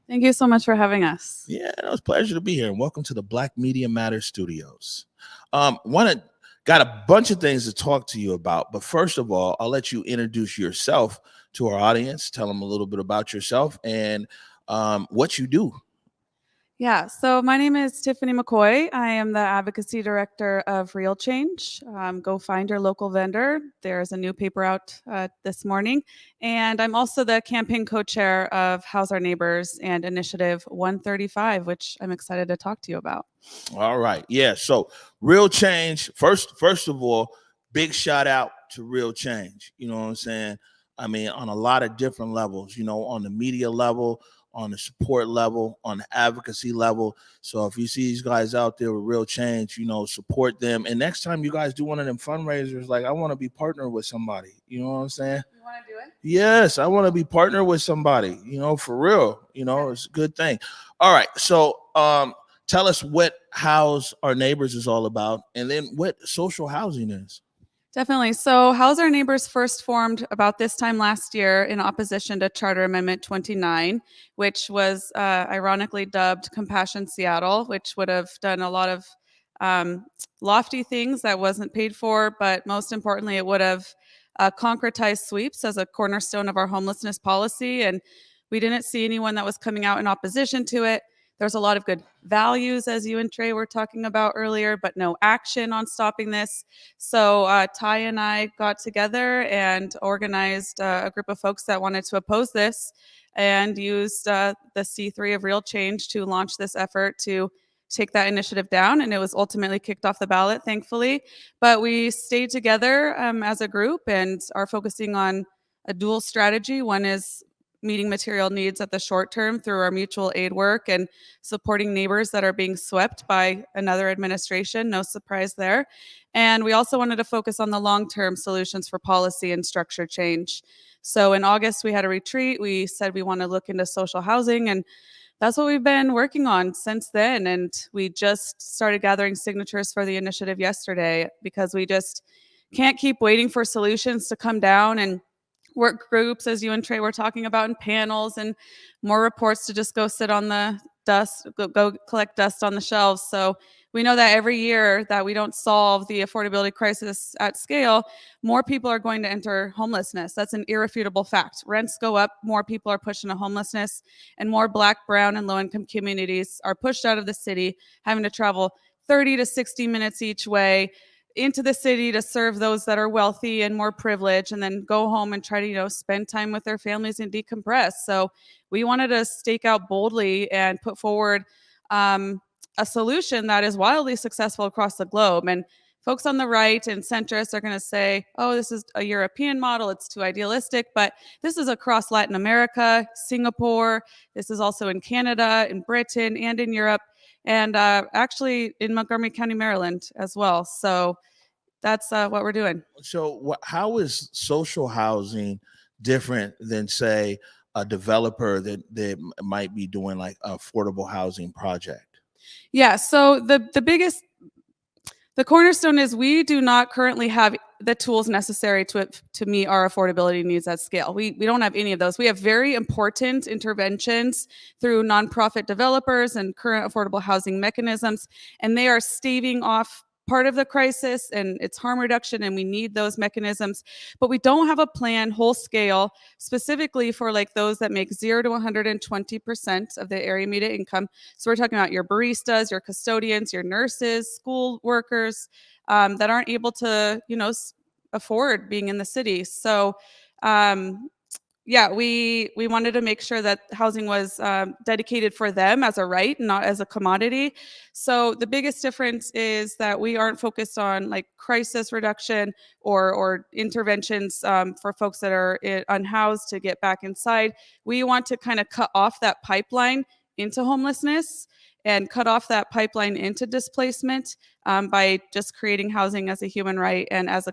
Thank you so much for having us. Yeah, it was a pleasure to be here. And welcome to the Black Media Matters Studios. Want to got a bunch of things to talk to you about, but first of all, I'll let you introduce yourself to our audience. Tell them a little bit about yourself and what you do. Yeah, so my name is Tiffani McCoy. I am the advocacy director of Real Change. Go find your local vendor. There's a new paper out this morning. And I'm also the campaign co chair of House Our Neighbors and Initiative 135, which I'm excited to talk to you about. All right. Yeah. So Real Change. First of all, big shout out to Real Change. You know what I'm saying? I mean, on a lot of different levels, on the media level, on the support level, on the advocacy level. So if you see these guys out there with Real Change, support them. And next time you guys do one of them fundraisers, like I want to be partnered with somebody. You know what I'm saying? You want to do it? Yes, I want to be partnered with somebody, for real. It's a good thing. All right. So tell us what House Our Neighbors is all about, and then what social housing is. Definitely. So, House Our Neighbors first formed about this time last year in opposition to Charter Amendment 29, which was ironically dubbed Compassion Seattle, which would have done a lot of lofty things that wasn't paid for, but most importantly, it would have concretized sweeps as a cornerstone of our homelessness policy. And we didn't see anyone that was coming out in opposition to it. There's a lot of good values, as you and Trey were talking about earlier, but no action on stopping this. So Ty and I got together and organized a group of folks that wanted to oppose this and used the C3 of Real Change to launch this effort to take that initiative down. And it was ultimately kicked off the ballot, thankfully. But we stayed together as a group and are focusing on a dual strategy. One is meeting material needs at the short term through our mutual aid work and supporting neighbors that are being swept by another administration. No surprise there. And we also wanted to focus on the long-term solutions for policy and structure change. So in August, we had a retreat. We said we want to look into social housing, and that's what we've been working on since then. And we just started gathering signatures for the initiative yesterday because we just can't keep waiting for solutions to come down and work groups, as you and Trey were talking about, in panels, and more reports to just go sit on the dust, go collect dust on the shelves. So we know that every year that we don't solve the affordability crisis at scale, more people are going to enter homelessness. That's an irrefutable fact. Rents go up, more people are pushed into homelessness, and more Black, brown, and low-income communities are pushed out of the city, having to travel 30 to 60 minutes each way into the city to serve those that are wealthy and more privileged, and then go home and try to spend time with their families and decompress. So we wanted to stake out boldly and put forward a solution that is wildly successful across the globe. And folks on the right and centrists are going to say, oh, this is a European model, it's too idealistic, but this is across Latin America, Singapore, this is also in Canada, in Britain, and in Europe, and actually in Montgomery County, Maryland as well. So that's what we're doing. So how is social housing different than, say, a developer that might be doing like an affordable housing project? Yeah, so the cornerstone is we do not currently have the tools necessary to meet our affordability needs at scale. We don't have any of those. We have very important interventions through nonprofit developers and current affordable housing mechanisms, and they are staving off part of the crisis and its harm reduction, and we need those mechanisms. But we don't have a plan whole scale specifically for like those that make 0 to 120% of the area median income. So we're talking about your baristas, your custodians, your nurses, school workers that aren't able to, afford being in the city. So yeah, we wanted to make sure that housing was dedicated for them as a right, not as a commodity. So the biggest difference is that we aren't focused on like crisis reduction or interventions for folks that are unhoused to get back inside. We want to kind of cut off that pipeline into homelessness and cut off that pipeline into displacement by just creating housing as a human right and as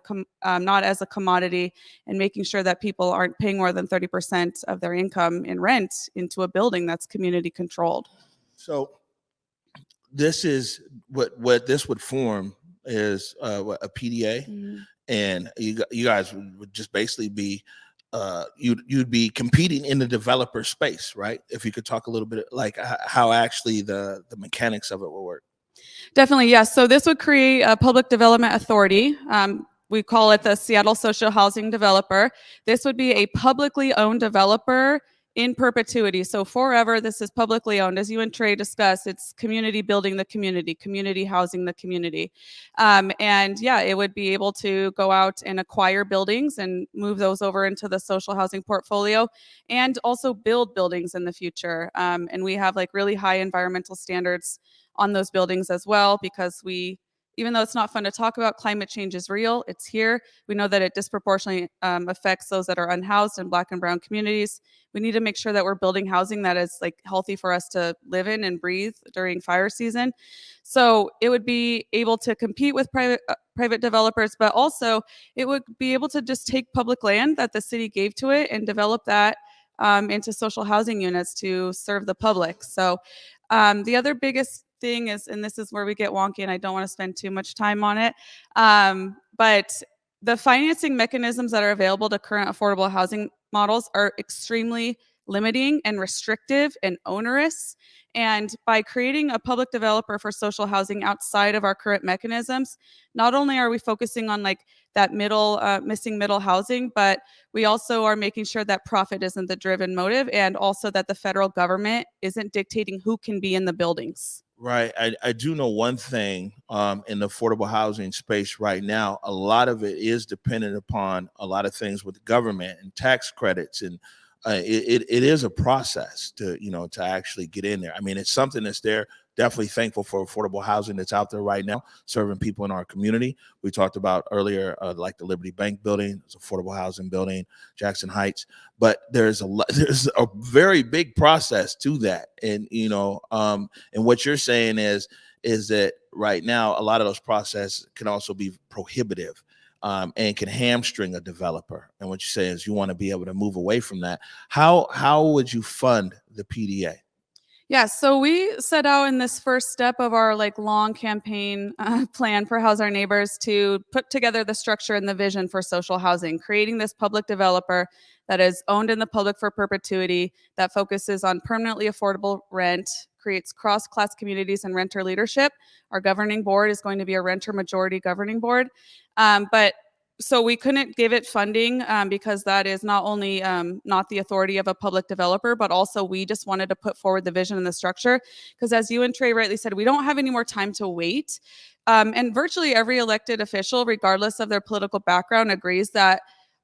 not as a commodity, and making sure that people aren't paying more than 30% of their income in rent into a building that's community controlled. So this is what this would form is a PDA, and you guys would just basically be you'd be competing in the developer space, right? If you could talk a little bit like how actually the mechanics of it will work. Definitely, yes. So this would create a public development authority. We call it the Seattle Social Housing Developer. This would be a publicly owned developer in perpetuity. So forever, this is publicly owned. As you and Trey discussed, it's community building the community, community housing the community. And yeah, it would be able to go out and acquire buildings and move those over into the social housing portfolio and also build buildings in the future. And we have like really high environmental standards on those buildings as well, because even though it's not fun to talk about, climate change is real. It's here. We know that it disproportionately affects those that are unhoused in Black and Brown communities. We need to make sure that we're building housing that is like healthy for us to live in and breathe during fire season. So it would be able to compete with private developers, but also it would be able to just take public land that the city gave to it and develop that into social housing units to serve the public. So the other biggest thing is, and this is where we get wonky and I don't want to spend too much time on it, but the financing mechanisms that are available to current affordable housing models are extremely limiting and restrictive and onerous. And by creating a public developer for social housing outside of our current mechanisms, not only are we focusing on like that missing middle housing, but we also are making sure that profit isn't the driven motive, and also that the federal government isn't dictating who can be in the buildings. Right. I do know one thing in the affordable housing space right now, a lot of it is dependent upon a lot of things with the government and tax credits. And it is a process to actually get in there. I mean, it's something that's there. Definitely thankful for affordable housing that's out there right now, serving people in our community. We talked about earlier, like the Liberty Bank building, it's affordable housing building, Jackson Heights. But there's a very big process to that, and and what you're saying is that right now a lot of those processes can also be prohibitive. And can hamstring a developer. And what you say is you want to be able to move away from that. How would you fund the PDA? Yeah, so we set out in this first step of our like long campaign plan for House Our Neighbors to put together the structure and the vision for social housing, creating this public developer that is owned in the public for perpetuity, that focuses on permanently affordable rent, creates cross-class communities and renter leadership. Our governing board is going to be a renter majority governing board. But so we couldn't give it funding because that is not only not the authority of a public developer, but also we just wanted to put forward the vision and the structure. Because as you and Trey rightly said, we don't have any more time to wait. And virtually every elected official, regardless of their political background, agrees that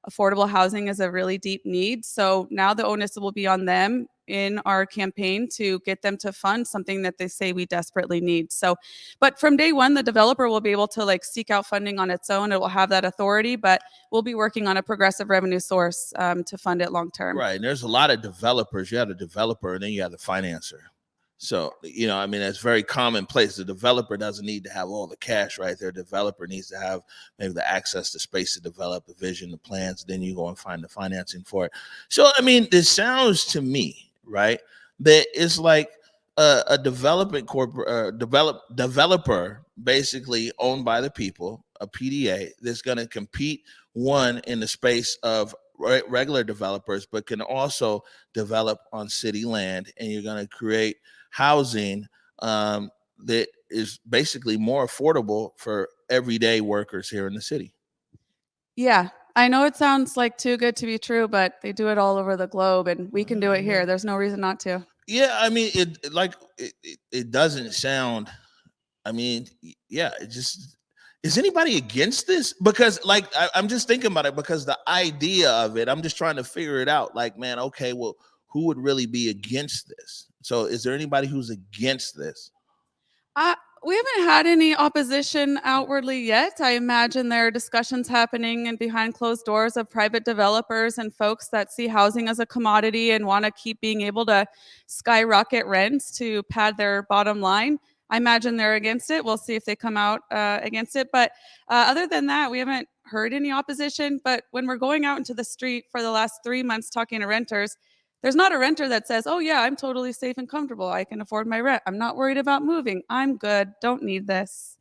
affordable housing is a really deep need. So now the onus will be on them in our campaign to get them to fund something that they say we desperately need. So, but from day one, the developer will be able to like seek out funding on its own. It will have that authority, but we'll be working on a progressive revenue source to fund it long term. Right. And there's a lot of developers. You have the developer and then you have the financer. So, I mean, that's very commonplace. The developer doesn't need to have all the cash right there. The developer needs to have maybe the access to space to develop the vision, the plans. Then you go and find the financing for it. So, I mean, this sounds to me, right, that it's like a development developer basically owned by the people, a PDA that's going to compete in the space of regular developers, but can also develop on city land, and you're going to create housing that is basically more affordable for everyday workers here in the city. Yeah, I know it sounds like too good to be true, but they do it all over the globe, and we can do it here. There's no reason not to. Yeah, I mean, it doesn't sound. I mean, yeah, it just. Is anybody against this? Because like I'm just thinking about it because the idea of it, I'm just trying to figure it out. Like, man, okay, well, who would really be against this? So is there anybody who's against this? We haven't had any opposition outwardly yet. I imagine there are discussions happening and behind closed doors of private developers and folks that see housing as a commodity and want to keep being able to skyrocket rents to pad their bottom line. I imagine they're against it. We'll see if they come out against it. But other than that, we haven't heard any opposition. But when we're going out into the street for the last 3 months talking to renters, there's not a renter that says, oh, yeah, I'm totally safe and comfortable. I can afford my rent. I'm not worried about moving. I'm good. Don't need this.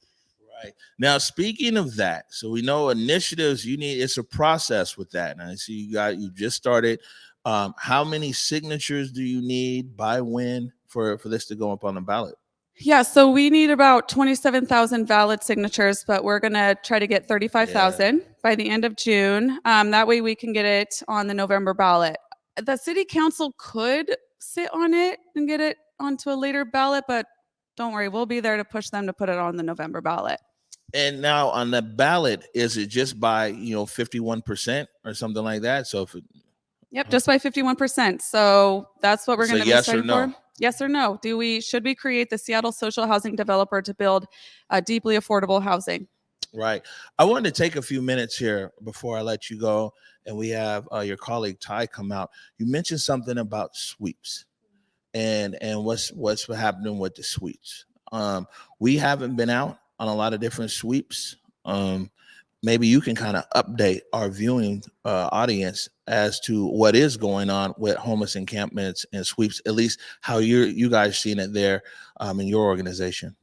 Right. Now, speaking of that, so we know initiatives, it's a process with that. And I see you just started. How many signatures do you need by when for this to go up on the ballot? Yeah, so we need about 27,000 valid signatures, but we're going to try to get 35,000 by the end of June. That way we can get it on the November ballot. The city council could sit on it and get it onto a later ballot, but don't worry, we'll be there to push them to put it on the November ballot. And now on the ballot, is it just by 51% or something like that? So Yep, just by 51%. So that's what we're going to be yes or starting no? for. Yes or no? Should we create the Seattle social housing developer to build deeply affordable housing? Right. I wanted to take a few minutes here before I let you go, and we have your colleague Ty come out. You mentioned something about sweeps, and what's happening with the sweeps. We haven't been out on a lot of different sweeps. Maybe you can kind of update our viewing audience as to what is going on with homeless encampments and sweeps, at least how you guys seen it there in your organization.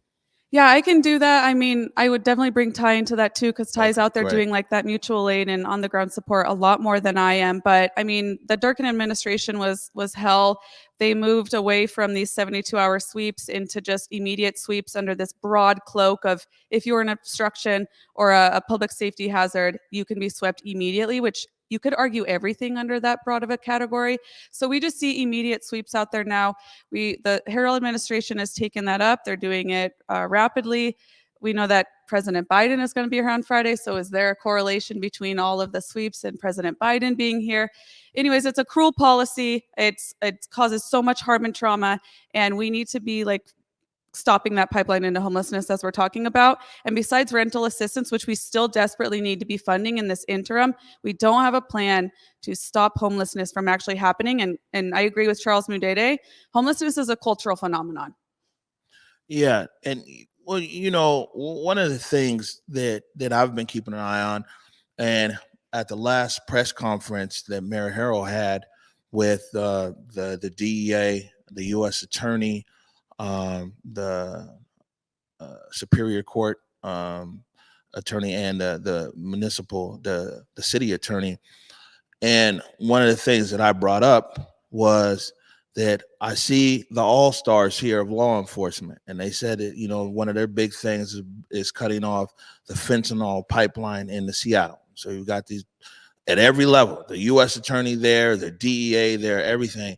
Yeah, I can do that. I mean, I would definitely bring Ty into that too, because Ty's out there great. doing like that mutual aid and on the ground support a lot more than I am. But I mean, the Durkin administration was hell. They moved away from these 72-hour sweeps into just immediate sweeps under this broad cloak of if you're an obstruction or a public safety hazard, you can be swept immediately, which you could argue everything under that broad of a category. So we just see immediate sweeps out there now. The Harrell administration has taken that up. They're doing it rapidly. We know that President Biden is going to be here on Friday. So is there a correlation between all of the sweeps and President Biden being here? Anyways, it's a cruel policy. It causes so much harm and trauma. And we need to be like stopping that pipeline into homelessness as we're talking about. And besides rental assistance, which we still desperately need to be funding in this interim, we don't have a plan to stop homelessness from actually happening. And I agree with Charles Mudede. Homelessness is a cultural phenomenon. Yeah. And well, one of the things that I've been keeping an eye on, and at the last press conference that Mayor Harrell had with the DEA, the U.S. Attorney, the Superior Court attorney, and the city attorney. And one of the things that I brought up was that I see the all-stars here of law enforcement, and they said that one of their big things is cutting off the fentanyl pipeline into Seattle. So you've got these at every level, the U.S. attorney there, the DEA there, everything.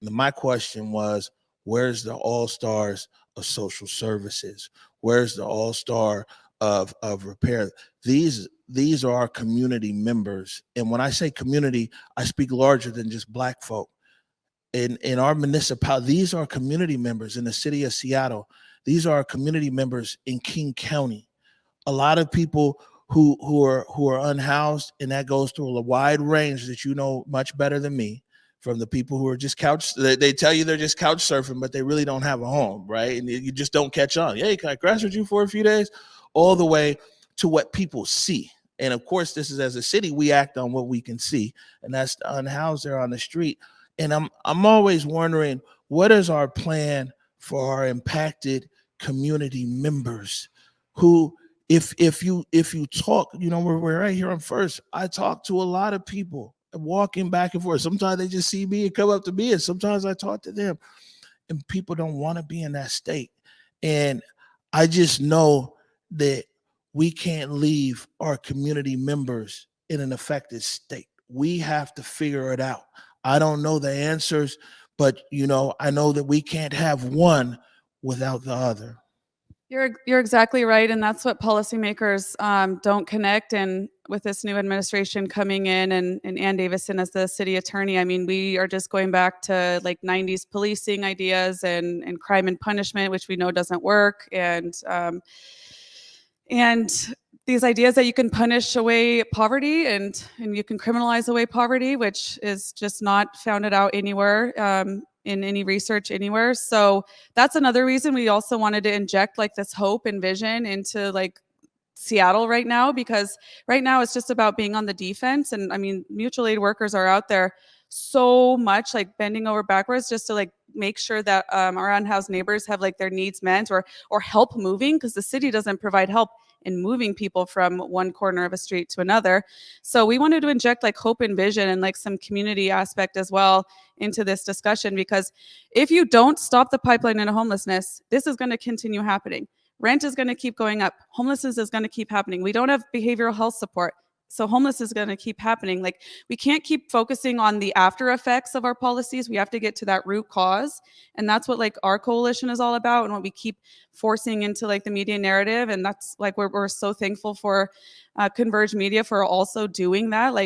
And my question was, where's the all-stars of social services? Where's the all-star of repair? These are our community members. And when I say community, I speak larger than just Black folk. In our municipality, these are community members in the city of Seattle. These are community members in King County. A lot of people who are unhoused, and that goes through a wide range that you know much better than me. From the people who are just they tell you they're just couch surfing, but they really don't have a home, right? And you just don't catch on. Hey, can I crash with you for a few days? All the way to what people see. And of course, this is as a city, we act on what we can see, and that's the unhoused there on the street. And I'm always wondering, what is our plan for our impacted community members who, if you talk, we're right here on First. I talk to a lot of people walking back and forth. Sometimes they just see me and come up to me, and sometimes I talk to them, and people don't want to be in that state. And I just know that we can't leave our community members in an affected state. We have to figure it out. I don't know the answers, but I know that we can't have one without the other. You're exactly right, and that's what policymakers don't connect. And with this new administration coming in, and Ann Davison as the city attorney, I mean, we are just going back to like 90s policing ideas and crime and punishment, which we know doesn't work, and these ideas that you can punish away poverty and you can criminalize away poverty, which is just not founded out anywhere in any research anywhere. So that's another reason we also wanted to inject like this hope and vision into like Seattle right now, because right now it's just about being on the defense. And I mean, mutual aid workers are out there so much, like bending over backwards just to like make sure that our unhoused neighbors have like their needs met or help moving, because the city doesn't provide help and moving people from one corner of a street to another. So we wanted to inject like hope and vision and like some community aspect as well into this discussion, because if you don't stop the pipeline into homelessness, this is going to continue happening. Rent is going to keep going up. Homelessness is going to keep happening. We don't have behavioral health support. So homeless is going to keep happening. Like, we can't keep focusing on the after effects of our policies. We have to get to that root cause. And that's what like our coalition is all about, and what we keep forcing into like the media narrative. And that's like we're so thankful for Converge Media for also doing that. Like,